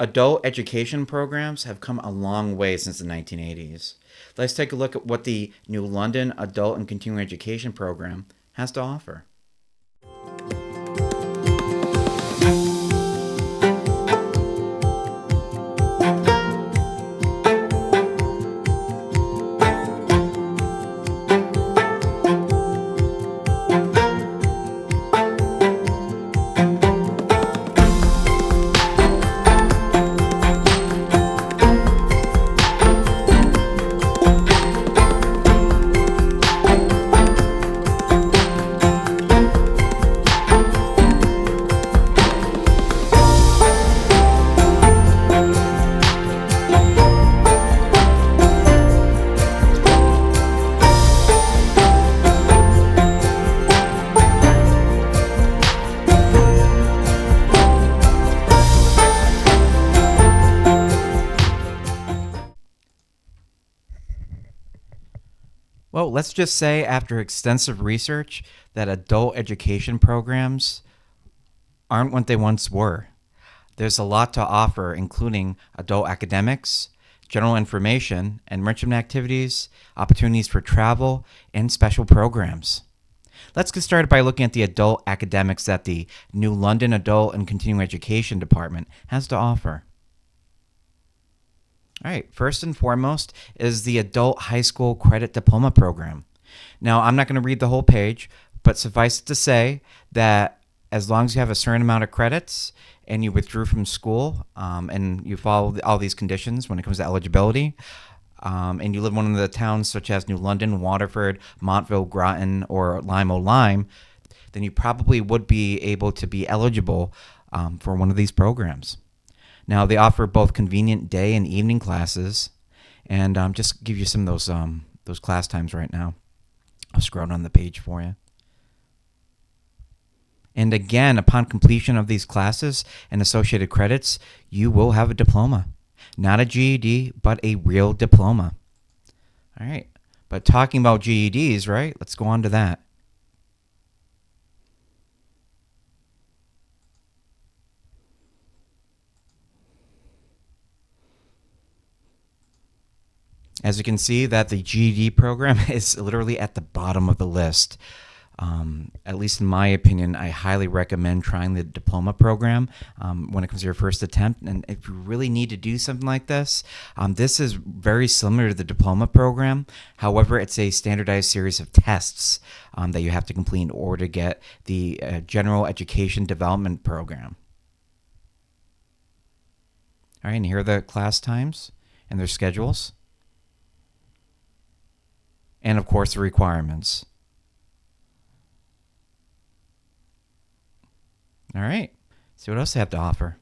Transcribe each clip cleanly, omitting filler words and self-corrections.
Adult education programs have come a long way since the 1980s. Let's take a look at what the New London Adult and Continuing Education Program has to offer. Well, let's just say after extensive research that adult education programs aren't what they once were. There's a lot to offer, including adult academics, general information, enrichment activities, opportunities for travel, and special programs. Let's get started by looking at the adult academics that the New London Adult and Continuing Education Department has to offer. All right, first and foremost is the Adult High School Credit Diploma Program. Now, I'm not going to read the whole page, but suffice it to say that as long as you have a certain amount of credits and you withdrew from school and you follow all these conditions when it comes to eligibility, and you live in one of the towns such as New London, Waterford, Montville, Groton, or Lime, then you probably would be able to be eligible for one of these programs. Now, they offer both convenient day and evening classes, and just give you some of those class times right now. I'll scroll down the page for you. And again, upon completion of these classes and associated credits, you will have a diploma. Not a GED, but a real diploma. All right, but talking about GEDs, right? Let's go on to that. As you can see, that the GED program is literally at the bottom of the list. At least in my opinion, I highly recommend trying the diploma program when it comes to your first attempt. And if you really need to do something like this, this is very similar to the diploma program. However, it's a standardized series of tests that you have to complete in order to get the General Education Development Program. All right, and here are the class times and their schedules. And of course, the requirements. All right, see what else they have to offer.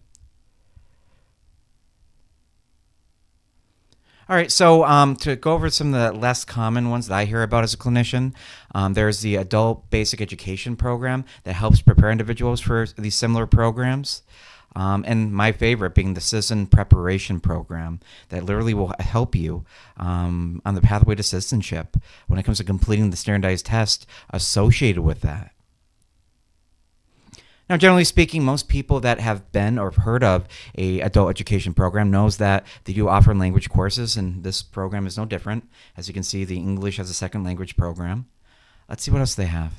All right, so to go over some of the less common ones that I hear about as a clinician, there's the Adult Basic Education Program that helps prepare individuals for these similar programs. And my favorite being the Citizen Preparation Program that literally will help you on the pathway to citizenship when it comes to completing the standardized test associated with that. Now, generally speaking, most people that have been or have heard of a adult education program knows that they do offer language courses, and this program is no different. As you can see, the English as a second language program. Let's see what else they have.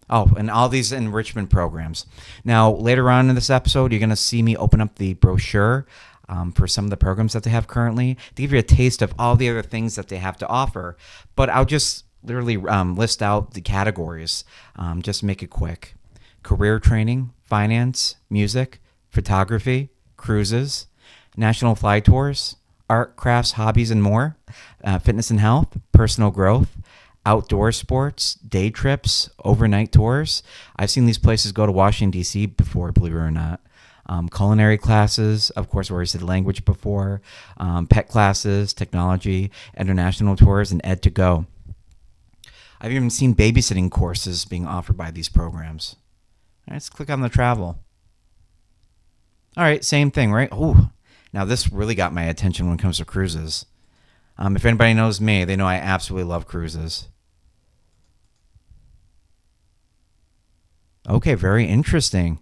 Oh, and all these enrichment programs. Now, later on in this episode, you're going to see me open up the brochure for some of the programs that they have currently to give you a taste of all the other things that they have to offer. But I'll just literally list out the categories, just make it quick. Career training, finance, music, photography, cruises, national fly tours, art, crafts, hobbies, and more, fitness and health, personal growth, outdoor sports, day trips, overnight tours. I've seen these places go to Washington, D.C. before, believe it or not. Culinary classes, of course, where I said language before, pet classes, technology, international tours, and Ed2Go. I've even seen babysitting courses being offered by these programs. All right, let's click on the travel. All right, same thing, right? Oh, now this really got my attention when it comes to cruises. If anybody knows me, they know I absolutely love cruises. Okay, very interesting.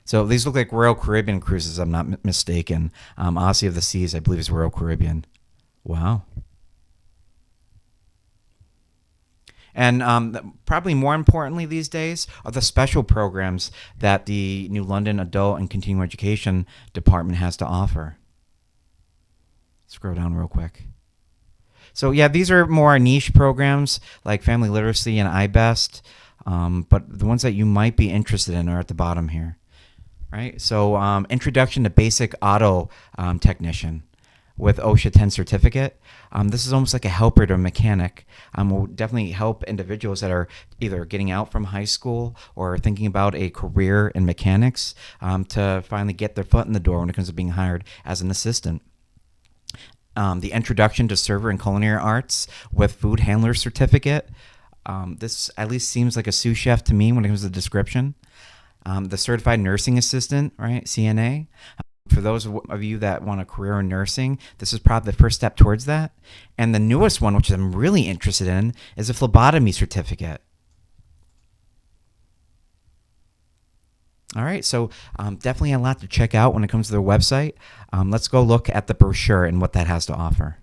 So these look like Royal Caribbean cruises, I'm not mistaken. Odyssey of the Seas, I believe, is Royal Caribbean. Wow. And probably more importantly these days are the special programs that the New London Adult and Continuing Education Department has to offer. Scroll down real quick. So yeah, these are more niche programs like family literacy and iBest, but the ones that you might be interested in are at the bottom here, right? So introduction to basic auto technician with OSHA 10 certificate. This is almost like a helper to a mechanic. Will definitely help individuals that are either getting out from high school or thinking about a career in mechanics to finally get their foot in the door when it comes to being hired as an assistant. The introduction to server and culinary arts with food handler certificate. This at least seems like a sous chef to me when it comes to the description. The certified nursing assistant, right, CNA. For those of you that want a career in nursing, this is probably the first step towards that. And the newest one, which I'm really interested in, is a phlebotomy certificate. All right, so definitely a lot to check out when it comes to their website. Let's go look at the brochure and what that has to offer.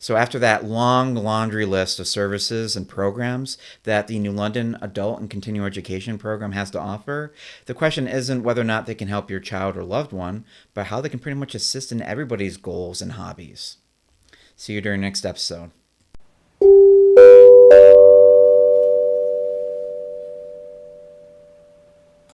So, after that long laundry list of services and programs that the New London Adult and Continuing Education Program has to offer, the question isn't whether or not they can help your child or loved one, but how they can pretty much assist in everybody's goals and hobbies. See you during the next episode.